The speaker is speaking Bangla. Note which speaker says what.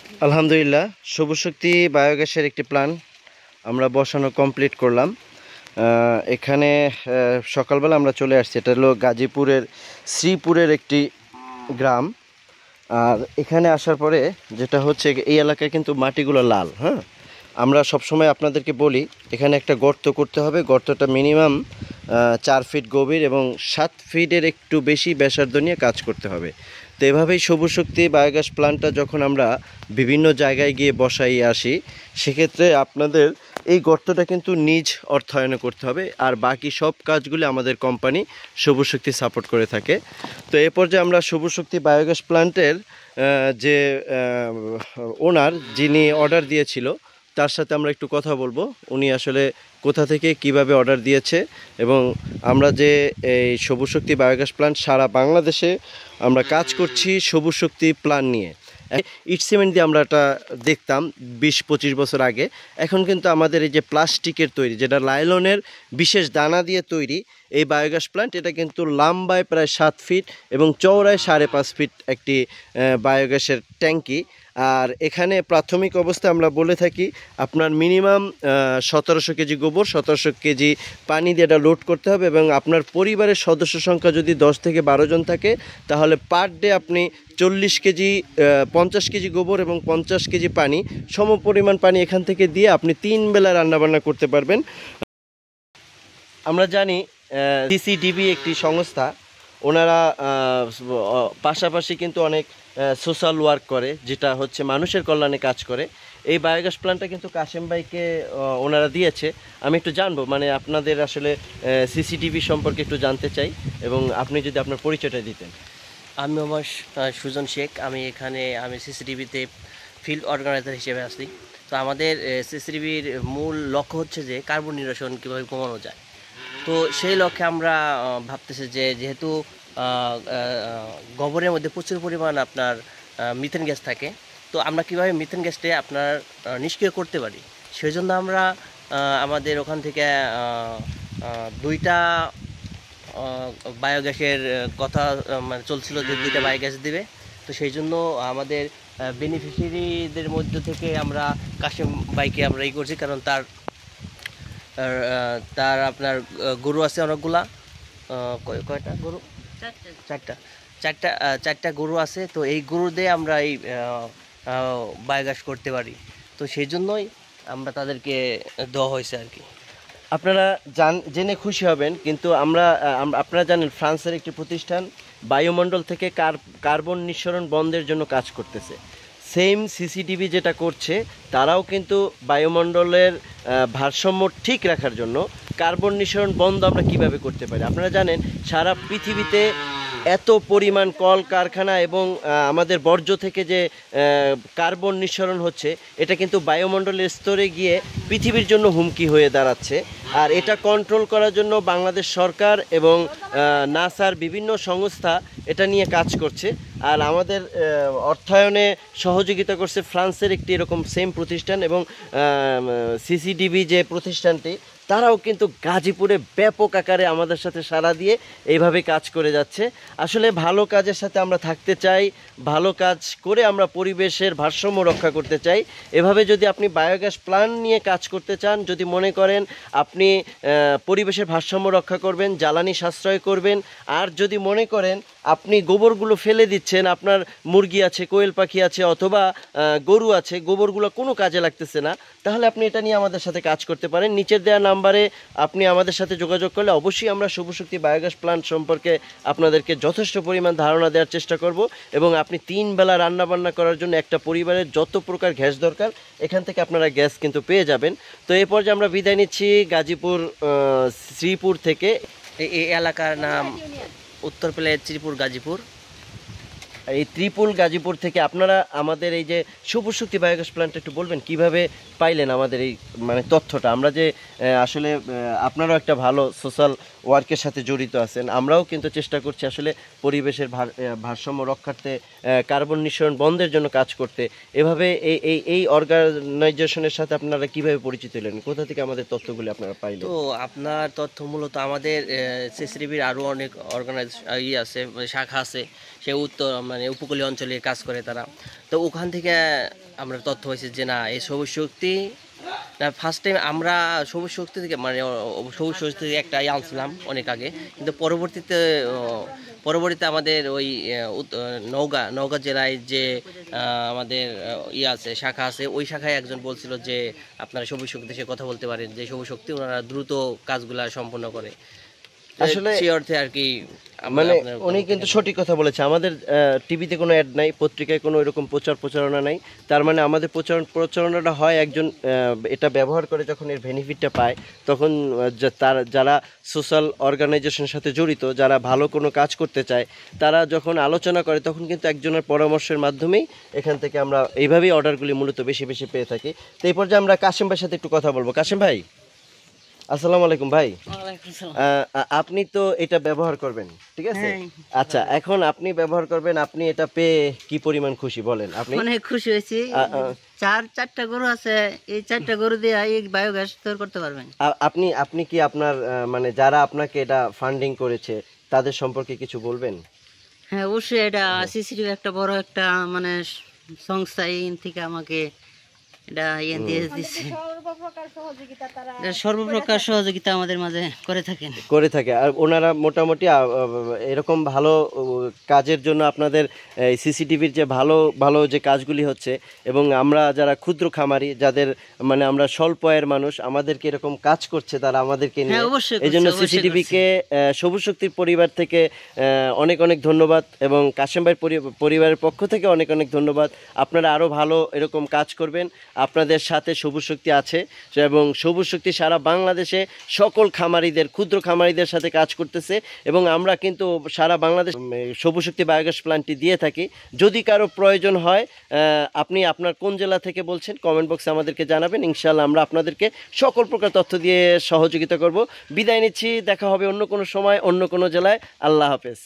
Speaker 1: আলহামদুলিল্লাহ, সবুজ শক্তি বায়োগ্যাসের একটি প্ল্যান আমরা বসানো কমপ্লিট করলাম। এখানে সকালবেলা আমরা চলে আসছি। এটা হলো গাজীপুরের শ্রীপুরের একটি গ্রাম। আর এখানে আসার পরে যেটা হচ্ছে, এই এলাকায় কিন্তু মাটিগুলো লাল। হ্যাঁ, আমরা সবসময় আপনাদেরকে বলি এখানে একটা গর্ত করতে হবে। গর্তটা মিনিমাম 4 ফিট গভীর এবং 7 ফিটের একটু বেশি ব্যাসার্ধ নিয়ে কাজ করতে হবে। তো এভাবেই সবুজ শক্তি বায়োগ্যাস প্ল্যান্টটা যখন আমরা বিভিন্ন জায়গায় গিয়ে বসাই আসি, সেক্ষেত্রে আপনাদের এই গর্তটা কিন্তু নিজ অর্থায়নে করতে হবে, আর বাকি সব কাজগুলি আমাদের কোম্পানি সবুজ শক্তি সাপোর্ট করে থাকে। তো এ পর্যায়ে আমরা সবুজ শক্তি বায়োগ্যাস প্ল্যান্টের যে ওনার, যিনি অর্ডার দিয়েছিল, তার সাথে আমরা একটু কথা বলবো। উনি আসলে কোথা থেকে কিভাবে অর্ডার দিয়েছে, এবং আমরা যে এই সবুজ শক্তি বায়োগ্যাস প্ল্যান্ট সারা বাংলাদেশে আমরা কাজ করছি সবুজ শক্তি প্ল্যান নিয়ে। ইট সিমেন্ট দিয়ে আমরা এটা দেখতাম 20-25 বছর আগে। এখন কিন্তু আমাদের এই যে প্লাস্টিকের তৈরি, যেটা লাইলনের বিশেষ দানা দিয়ে তৈরি, এই বায়োগ্যাস প্ল্যান্ট, এটা কিন্তু লম্বায় প্রায় 7 ফিট এবং চওড়ায় 5.5 ফিট একটি বায়োগ্যাসের ট্যাঙ্কি। আর এখানে প্রাথমিক অবস্থায় আমরা বলে থাকি আপনার মিনিমাম 1700 কেজি গোবর, 1700 কেজি পানি দিয়ে এটা লোড করতে হবে, এবং আপনার পরিবারের সদস্য সংখ্যা যদি 10 থেকে 12 জন থাকে, তাহলে পার ডে আপনি 40 কেজি 50 কেজি গোবর এবং 50 কেজি পানি, সম পরিমাণ পানি এখান থেকে দিয়ে আপনি 3 বেলা রান্নাবান্না করতে পারবেন। আমরা জানি সিসিডিবি একটি সংস্থা, ওনারা পাশাপাশি কিন্তু অনেক সোশ্যাল ওয়ার্ক করে, যেটা হচ্ছে মানুষের কল্যাণে কাজ করে। এই বায়োগ্যাস প্ল্যান্টটা কিন্তু কাশেম ভাইকে ওনারা দিয়েছে। আমি একটু জানবো, মানে আপনাদের আসলে সিসিটিভি সম্পর্কে একটু জানতে চাই, এবং আপনি যদি আপনার পরিচয়টা দিতেন।
Speaker 2: আমি আমার সুজন শেখ। আমি সিসিটিভিতে ফিল্ড অর্গানাইজার হিসেবে আছি। তো আমাদের সিসিটিভির মূল লক্ষ্য হচ্ছে যে কার্বন নিরসন কীভাবে কমানো যায়। তো সেই লক্ষ্যে আমরা ভাবতেছি যে যেহেতু গোবরের মধ্যে প্রচুর পরিমাণ আপনার মিথেন গ্যাস থাকে, তো আমরা কীভাবে মিথেন গ্যাসটা আপনার নিষ্ক্রিয় করতে পারি, সেই জন্য আমরা আমাদের ওখান থেকে 2টা বায়োগ্যাসের কথা মানে চলছিল যে 2টা বায়োগ্যাস দিবে। তো সেই জন্য আমাদের বেনিফিশিয়ারিদের মধ্য থেকে আমরা কাশেম ভাইকে আমরা করছি, কারণ তার তার আপনার গরু আছে অনেকগুলা। কয়টা গরু? চারটা গরু আছে। তো এই গরু দিয়ে আমরা এই বায়োগ্যাস করতে পারি। তো সেই জন্যই আমরা তাদেরকে দেওয়া হয়েছে আর কি।
Speaker 1: আপনারা জেনে খুশি হবেন, কিন্তু আপনারা জানেন ফ্রান্সের একটি প্রতিষ্ঠান বায়ুমণ্ডল থেকে কার্বন নিঃসরণ বন্ধের জন্য কাজ করতেছে। সেম সিসিটিভি যেটা করছে, তারাও কিন্তু বায়ুমণ্ডলের ভারসাম্য ঠিক রাখার জন্য কার্বন নিঃসরণ বন্ধ আমরা কিভাবে করতে পারি। আপনারা জানেন সারা পৃথিবীতে এত পরিমাণ কল কারখানা এবং আমাদের বর্জ্য থেকে যে কার্বন নিঃসরণ হচ্ছে, এটা কিন্তু বায়ুমণ্ডলের স্তরে গিয়ে পৃথিবীর জন্য হুমকি হয়ে দাঁড়াচ্ছে। আর এটা কন্ট্রোল করার জন্য বাংলাদেশ সরকার এবং নাসার বিভিন্ন সংস্থা এটা নিয়ে কাজ করছে। আর আমাদের অর্থায়নে সহযোগিতা করছে ফ্রান্সের একটি এরকম সেম প্রতিষ্ঠান, এবং সিসিডিবি যে প্রতিষ্ঠানটি, তারাও কিন্তু গাজীপুরে ব্যাপক আকারে আমাদের সাথে সাড়া দিয়ে এইভাবে কাজ করে যাচ্ছে। আসলে ভালো কাজের সাথে আমরা থাকতে চাই, ভালো কাজ করে আমরা পরিবেশের ভারসাম্য রক্ষা করতে চাই। এভাবে যদি আপনি বায়োগ্যাস প্ল্যান্ট নিয়ে কাজ করতে চান, যদি মনে করেন আপনি পরিবেশের ভারসাম্য রক্ষা করবেন, জ্বালানি সাশ্রয় করবেন, আর যদি মনে করেন আপনি গোবরগুলো ফেলে দিচ্ছেন, আপনার মুরগি আছে, কোয়েল পাখি আছে, অথবা গরু আছে, গোবরগুলো কোনো কাজে লাগতেছে না, তাহলে আপনি এটা নিয়ে আমাদের সাথে কাজ করতে পারেন। নিচের দেওয়া নাম্বারে আপনি আমাদের সাথে যোগাযোগ করলে অবশ্যই আমরা সবুজ শক্তি বায়োগ্যাস প্ল্যান্ট সম্পর্কে আপনাদেরকে যথেষ্ট পরিমাণ ধারণা দেওয়ার চেষ্টা করব, এবং আপনি 3 বেলা রান্নাবান্না করার জন্য একটা পরিবারের যত প্রকার গ্যাস দরকার, এখান থেকে আপনারা গ্যাস কিন্তু পেয়ে যাবেন। তো এই পর্যায়ে আমরা বিদায় নিচ্ছি গাজীপুর শ্রীপুর থেকে।
Speaker 2: এই এলাকার নাম উত্তর প্লে শ্রীপুর গাজীপুর।
Speaker 1: এই ত্রিপুল গাজীপুর থেকে আপনারা আমাদের এই যে সবুজ শক্তি বায়োগ্যাস প্ল্যান্ট একটু বলবেন কিভাবে পাইলেন আমাদের এই মানে তথ্যটা। আমরা যে আসলে আপনারাও একটা ভালো সোশ্যাল ওয়ার্কের সাথে জড়িত আছেন, আমরাও কিন্তু চেষ্টা করছি আসলে পরিবেশের ভারসাম্য রক্ষার্থে, কার্বন নিঃসরণ বন্ধের জন্য কাজ করতে। এভাবে এই অর্গানাইজেশনের সাথে আপনারা কিভাবে পরিচিত হলেন, কোথা থেকে আমাদের তথ্যগুলি আপনারা পাইলেন?
Speaker 2: তো আপনার তথ্য মূলত আমাদের সিসিটিভির আরও অনেক আছে, শাখা আছে, সে উত্তর মানে উপকূলীয় অঞ্চলে কাজ করে তারা। তো ওখান থেকে আমরা তথ্য হয়েছে যে না এই সবুজ শক্তি না, ফার্স্ট টাইম আমরা সবুজ শক্তি থেকে মানে সবুজ শক্তি থেকে একটা আনছিলাম অনেক আগে, কিন্তু পরবর্তীতে আমাদের ওই নওগাঁ জেলায় যে আমাদের আছে শাখা আছে, ওই শাখায় একজন বলছিল যে আপনারা সবুজ শক্তি থেকে কথা বলতে পারেন, যে সবুজ শক্তি ওনারা দ্রুত কাজগুলা সম্পন্ন করে।
Speaker 1: আসলে
Speaker 2: সেই অর্থে আর কি
Speaker 1: মানে উনি কিন্তু সঠিক কথা বলেছে। আমাদের টিভিতে কোনো অ্যাড নাই, পত্রিকায় কোনো এরকম প্রচারণা নাই। তার মানে আমাদের প্রচারণাটা হয় একজন এটা ব্যবহার করে যখন এর বেনিফিটটা পায়, তখন যারা সোশ্যাল অর্গানাইজেশনের সাথে জড়িত, যারা ভালো কোনো কাজ করতে চায়, তারা যখন আলোচনা করে তখন কিন্তু একজনের পরামর্শের মাধ্যমেই এখান থেকে আমরা এইভাবেই অর্ডারগুলি মূলত বেশি বেশি পেয়ে থাকি। তো এই পর্যায়ে আমরা কাশেম ভাইয়ের সাথে একটু কথা বলবো। কাশেম ভাই, আসসালামু আলাইকুম ভাই। আপনি তো এটা ব্যবহার করবেন, ঠিক আছে? আচ্ছা, এখন আপনি ব্যবহার করবেন, আপনি এটা পেয়ে কি পরিমাণ খুশি বলেন? আপনি
Speaker 3: অনেক খুশি হয়েছি। চারটা গরু আছে, এই 4টা গরু দিয়ে এই বায়োগ্যাস তৈরি করতে পারবেন।
Speaker 1: আপনি কি আপনার মানে যারা আপনাকে এটা ফান্ডিং করেছে তাদের সম্পর্কে কিছু বলবেন?
Speaker 3: হ্যাঁ, অবশ্যই। এটা সিসিটিভ একটা বড় একটা মানে সংস্থা থেকে আমাকে এটা দিয়ে দিচ্ছে। সর্বপ্রকার সহযোগিতা আমাদের মাঝে করে থাকে।
Speaker 1: আর ওনারা মোটামুটি এরকম ভালো কাজের জন্য আপনাদের সিসিটিভির যে ভালো যে কাজগুলি হচ্ছে, এবং আমরা যারা ক্ষুদ্র খামারি, যাদের মানে আমরা স্বল্প আয়ের মানুষ, আমাদেরকে এরকম কাজ করছে তারা আমাদেরকে নিয়ে, এই জন্য সিসিটিভিকে সবুজ শক্তির পরিবার থেকে অনেক অনেক ধন্যবাদ, এবং কাশেম ভাইয়ের পরিবারের পক্ষ থেকে অনেক অনেক ধন্যবাদ। আপনারা আরও ভালো এরকম কাজ করবেন। আপনাদের সাথে সবুজ শক্তি আছে, এবং সবুজ শক্তি সারা বাংলাদেশে সকল খামারিদের, ক্ষুদ্র খামারিদের সাথে কাজ করতেছে, এবং আমরা কিন্তু সারা বাংলাদেশ সবুজ শক্তি বায়োগ্যাস প্ল্যান্টটি দিয়ে থাকি। যদি কারো প্রয়োজন হয়, আপনি আপনার কোন জেলা থেকে বলছেন কমেন্ট বক্সে আমাদেরকে জানাবেন। ইনশাআল্লাহ আমরা আপনাদেরকে সকল প্রকার তথ্য দিয়ে সহযোগিতা করব। বিদায় নিচ্ছি, দেখা হবে অন্য কোনো সময় অন্য কোনো জেলায়। আল্লাহ হাফেজ।